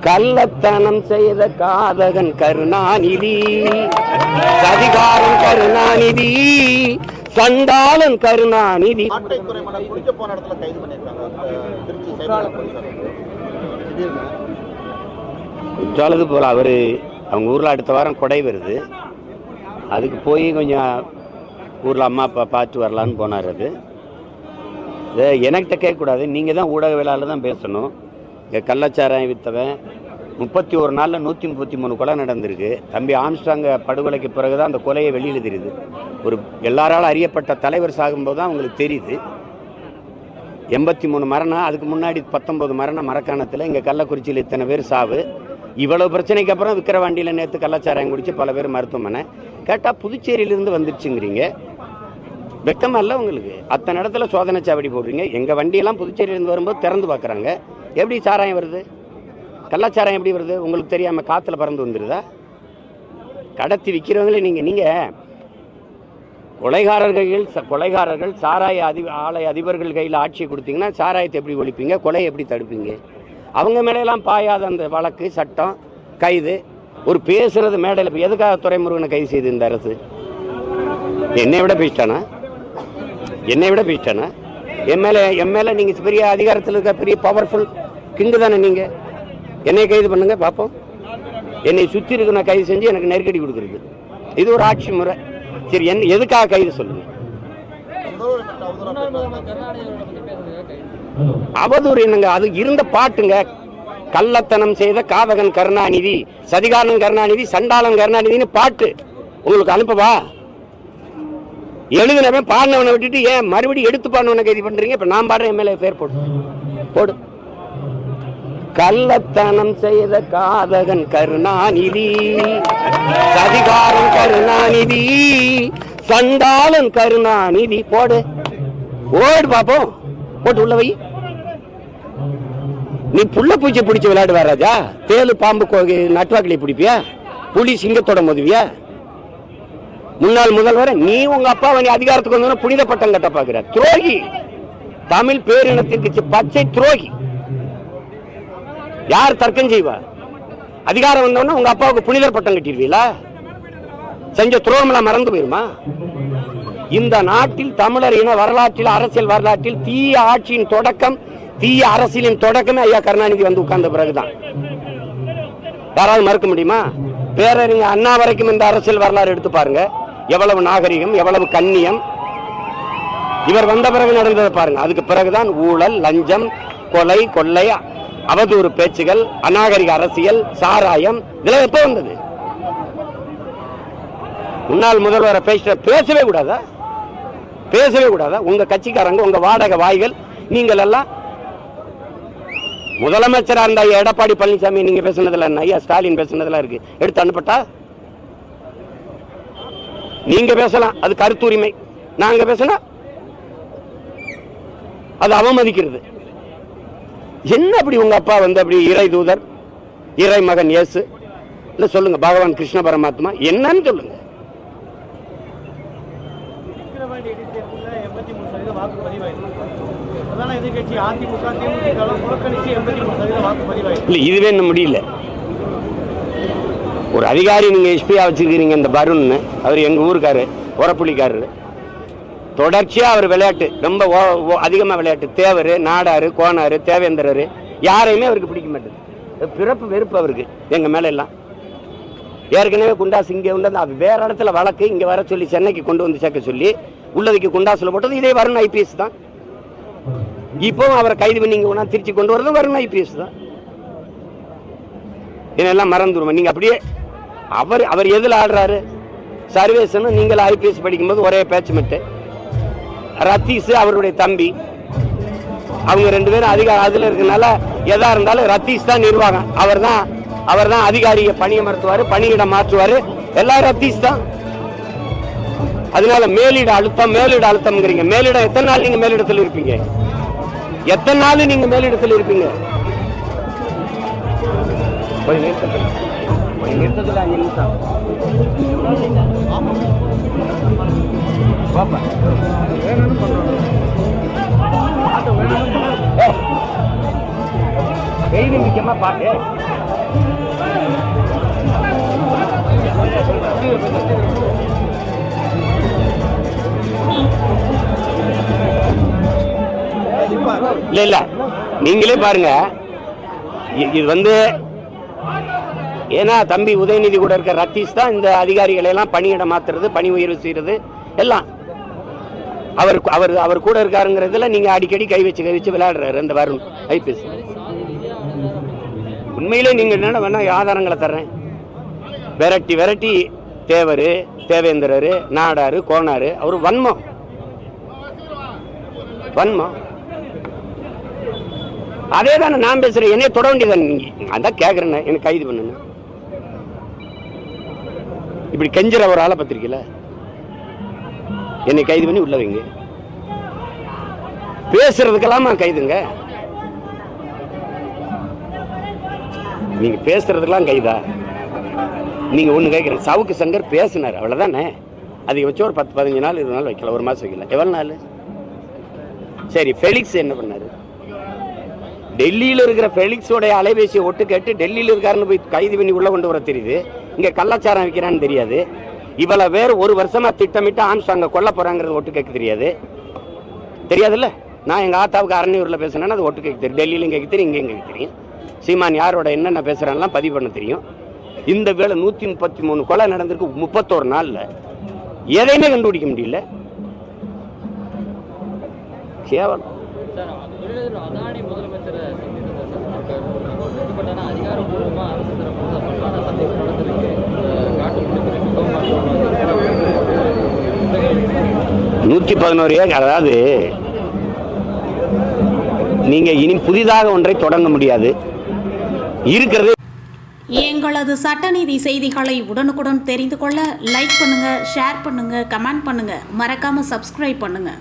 கள்ளத்தனம் செய்த காதகன் கருணாநிதி, சதிகாரன் கருணாநிதி, சண்டாளன் கருணாநிதி. குற்றாலது போல அவரு அவங்க ஊர்ல அடுத்த வாரம் கொடை வருது, அதுக்கு போய் கொஞ்சம் ஊர்ல அம்மா அப்பா பார்த்து வரலான்னு போனார். அது என்கிட்ட கேட்கக்கூடாது, நீங்கள் தான் ஊடகவியலாளர் தான் பேசணும். இங்கே கள்ளச்சாராயம் வித்தவன் 31 நாளில் 133 கொலை நடந்திருக்கு. தம்பி ஆம்ஸ்ட்ராங்க படுகொலைக்கு பிறகு தான் அந்த கொலையை வெளியில் தெரியுது. ஒரு எல்லாராலும் அறியப்பட்ட தலைவர் சாகும்போது தான் அவங்களுக்கு தெரியுது. 83 மரணம், அதுக்கு முன்னாடி 19 மரணம் மரக்காணத்தில். இங்கே கள்ளக்குறிச்சியில் இத்தனை பேர் சாவு. இவ்வளவு பிரச்சனைக்கு அப்புறம் விக்கிரவாண்டியில் நேற்று கள்ளச்சாராயம் குடிச்சு பல பேர் மருத்துவமனை. கேட்டால் புதுச்சேரியிலிருந்து வந்துருச்சுங்கிறீங்க. வெக்கமா இல்லை உங்களுக்கு? அத்தனை இடத்துல சோதனை சாவடி போடுறீங்க. எங்கள் வண்டியெல்லாம் புதுச்சேரியிலேருந்து வரும்போது திறந்து பார்க்குறாங்க. எப்படி சாராயம் வருது? கள்ளச்சாராயம் எப்படி வருது? உங்களுக்கு தெரியாமல் காற்றுல பறந்து வந்துடுதா? கடத்தி விற்கிறவங்களே நீங்கள் கொலைகாரர்கள் சாராய ஆலய அதிபர்கள் கையில் ஆட்சியை கொடுத்தீங்கன்னா சாராயத்தை எப்படி ஒழிப்பீங்க? கொலையை எப்படி தடுப்பீங்க? அவங்க மேலையெல்லாம் பாயாத அந்த வழக்கு சட்டம் கைது. ஒரு பேசுறது மேடையில் இப்போ எதுக்காக துரைமுருகனை கைது செய்து இந்த அரசு? என்னை விட பேசிட்டானா? என் மேலே நீங்கள் பெரிய அதிகாரத்தில் இருக்க பெரிய பவர்ஃபுல் கிங்கு தானே நீங்கள். என்னை கைது பண்ணுங்க பார்ப்போம். என்னை சுற்றி இருக்க நான் கைது செஞ்சு எனக்கு நெருக்கடி கொடுக்குறது இது ஒரு ஆட்சி முறை. சரி, எதுக்காக கைது சொல்லுங்க? அவதூறு என்னங்க? அது இருந்த பாட்டுங்க. கள்ளத்தனம் செய்த காதகன் கருணாநிதி, சதிகாரன் கருணாநிதி, சண்டாளன் கருணாநிதினு பாட்டு உங்களுக்கு அனுப்பவா? எழுதுனவன் பாடினவனை விட்டுட்டு ஏன் மறுபடியும் எடுத்து பாடினவனை கைது பண்றீங்க? இப்ப நான் பாடுறேன், எம்எல்ஏ பேர் போடு. கள்ளத்தனம் செய்த காதகன் கருணாநிதி, சதிகாரன் கருணாநிதி, சண்டாளன் கருணாநிதி. போடு பாப்போம். போட்டு உள்ள வை. நீ புள்ள பூச்சி பிடிச்சி விளையாடுவா ராஜா? தேலு பாம்பு நட்டுவாக்கிலி பிடிப்பியா? புலி சிங்கத்தோட மோதுவியா? முன்னாள் முதல்வர் நீ உங்க அப்பாவை நீ அதிகாரத்துக்கு வந்தோன்னா புனித பட்டம் கட்ட பாக்குற துரோகி. தமிழ் பேரினத்திற்கு பச்சை துரோகி. யார் தர்க்கம் செய்வா? அதிகாரம் வந்தோன்னா உங்க அப்பாவுக்கு புனிதர் பட்டம் கட்டிடுவீங்களா? செஞ்ச துரோகம்லாம் மறந்து போயிருமா? இந்த நாட்டில் தமிழர் இன வரலாற்றில், அரசியல் வரலாற்றில் தீய ஆட்சியின் தொடக்கம், தீய அரசியலின் தொடக்கமே ஐயா கருணாநிதி வந்து உட்கார்ந்த பிறகுதான். யாராவது மறுக்க முடியுமா? பேரறிஞர் அண்ணா வரைக்கும் இந்த அரசியல் வரலாறு எடுத்து பாருங்க. எவ்வளவு நாகரிகம், எவ்வளவு கண்ணியம். இவர் வந்த பிறகு நடந்ததை பாருங்க. அதுக்கு பிறகுதான் ஊழல், லஞ்சம், கொலை, கொள்ளை, அவதூறு பேச்சுகள், அநாகரிக அரசியல், சாராயம், இதெல்லாம் எப்ப வந்தது? முன்னாள் முதல்வரை பேசவே கூடாதா? உங்க கட்சிக்காரங்க, உங்க வாடகை வாய்கள், நீங்கள் எல்லாம் முதலமைச்சரா இருந்த ஐயா எடப்பாடி பழனிசாமி நீங்க பேசுனதுல என்ன? ஐயா ஸ்டாலின் பேசுனதுல இருக்கு, எடுத்து அனுப்பட்டா? நீங்க பேசலாம், அது கருத்துரிமை. நாங்க பேசினா அது அவமதிக்கிறது. என்ன அப்படி உங்க அப்பா வந்து அப்படி இறை தூதர், இறை மகன் இயேசு இல்ல சொல்லுங்க, பகவான் கிருஷ்ண பரமாத்மா என்னன்னு சொல்லுங்க. இதுவே என்ன முடியல. ஒரு அதிகாரி நீங்க எஸ்பியா வச்சிருக்கீங்க, இந்த வருண், அவர் எங்க ஊருக்காரு, உரப்புள்ளிக்காரரு. தொடர்ச்சியா அவர் விளையாட்டு, ரொம்ப அதிகமா விளையாட்டு. தேவர், நாடாரு, கோனாரு, தேவேந்திரரு, யாரையுமே அவருக்கு பிடிக்க மாட்டேது. பிறப்பு வெறுப்பு அவருக்கு எங்க மேல எல்லாம். ஏற்கனவே குண்டாசு இங்கே உண்டு, அது வேற இடத்துல வழக்கு, இங்க வர சொல்லி சென்னைக்கு கொண்டு வந்து சேர்க்க சொல்லி உள்ளதுக்கு குண்டாசுல போட்டது இதே வருண் ஐபிஎஸ் தான். இப்பவும் அவரை கைது பண்ணி இங்க திருச்சி கொண்டு வரதும் வருண் ஐபிஎஸ் தான். இதெல்லாம் மறந்துடுமா நீங்க? அப்படியே அவர் எதுல ஆடுறாரு? சர்வேசன் நீங்கள் ஐபிஎஸ் படிக்கும்போது ஒரே பேச்சு மட்டு. ரத்தீஸ் அவருடைய தம்பி, அவங்க 2 பேரும் அதிகாரம் அதுல இருக்கனால எதா இருந்தாலும் ரத்தீஸ் தான் நிர்வாகம். அவர் தான் அதிகாரியை பணியமர்த்துவாரு, பணியிடம் மாற்றுவாரு, எல்லாம் ரத்தீஸ் தான். அதனால மேலிட அழுத்தம்ங்கிறீங்க. மேலிடம் எத்தனை நாள் நீங்க மேலிடத்தில் இருப்பீங்க? எத்தனை நாள் நீங்க மேலிடத்தில் இருப்பீங்க? நிறுத்தத்தில் 5 நிமிஷம் கைது நிற்கமா பாட்டு. இல்ல இல்ல நீங்களே பாருங்க. இது வந்து ஏன்னா தம்பி உதயநிதி கூட இருக்க ரத்தீஷ் தான் இந்த அதிகாரிகளை எல்லாம் பணியிடம் மாத்துறது, பணி உயர்வு செய்யறது எல்லாம் அவர் கூட இருக்காருங்கிறதுல நீங்க அடிக்கடி கை வச்சு விளையாடுறாரு அந்த வருண் ஐபிஎஸ். உண்மையிலே நீங்க என்ன வேணா ஆதாரங்களை தர்றேன். விரட்டி தேவரு, தேவேந்திரரு, நாடாரு, கோனாரு, அவரு வன்மம் அதே தானே நான் பேசுறேன். என்னைய தொட வேண்டியதான். நீங்க அதான் கேக்குறேன், எனக்கு கைது பண்ணுங்க. இப்படி கெஞ்சுற ஒரு ஆளை பத்திரிக்கையில என்னை கைது பண்ணி உள்ள வைங்க. பேசுறதுக்கெல்லாமா கைதுங்க? நீங்க பேசுறதுக்கெல்லாம் கைதா? நீங்க ஒண்ணு கேட்கிறேன். சவுக்கு சங்கர் பேசினார், அவ்வளவுதானே. அதை வச்சு ஒரு 10-15 நாள் 20 நாள் வைக்கல, ஒரு மாசம் வைக்கல. எவ்வளவு நாள்? சரி, ஃபெலிக்ஸ் என்ன பண்ணாரு? டெல்லியில் இருக்கிற ஃபெலிக்ஸோடைய அலைபேசியை ஒட்டு கேட்டு டெல்லியில் இருக்காருன்னு போய் கைது பண்ணி உள்ள கொண்டு வர தெரியுது. இங்க கள்ளச்சாரம் வைக்கிறான்னு தெரியாது. இவள வேறு ஒரு வருஷமா திட்டமிட்டு ஆம்ஸ்டாங்க கொல்ல போறாங்கிறது ஒட்டு கேட்க தெரியாதுல்ல. நான் எங்க ஆத்தாவுக்கு அரணியூர்ல பேசினேன்னா அது ஒட்டு கேட்க தெரியும். டெல்லியிலும் கேட்க தெரியும், இங்கே கேட்க தெரியும். சீமான் யாரோட என்னென்ன பேசுறான்லாம் பதிவு பண்ண தெரியும். இந்த வேலை 133 கொலை நடந்திருக்கு 31 நாள்ல. எதையுமே கண்டுபிடிக்க முடியல. கேவலம். அதாவது நீங்க இனி புதிதாக ஒன்றை தொடங்க முடியாது. இருக்கிறது. எங்களது சட்டநீதி செய்திகளை உடனுக்குடன் தெரிந்து கொள்ள லைக் பண்ணுங்க, ஷேர் பண்ணுங்க, கமெண்ட் பண்ணுங்க, மறக்காம சப்ஸ்கிரைப் பண்ணுங்க.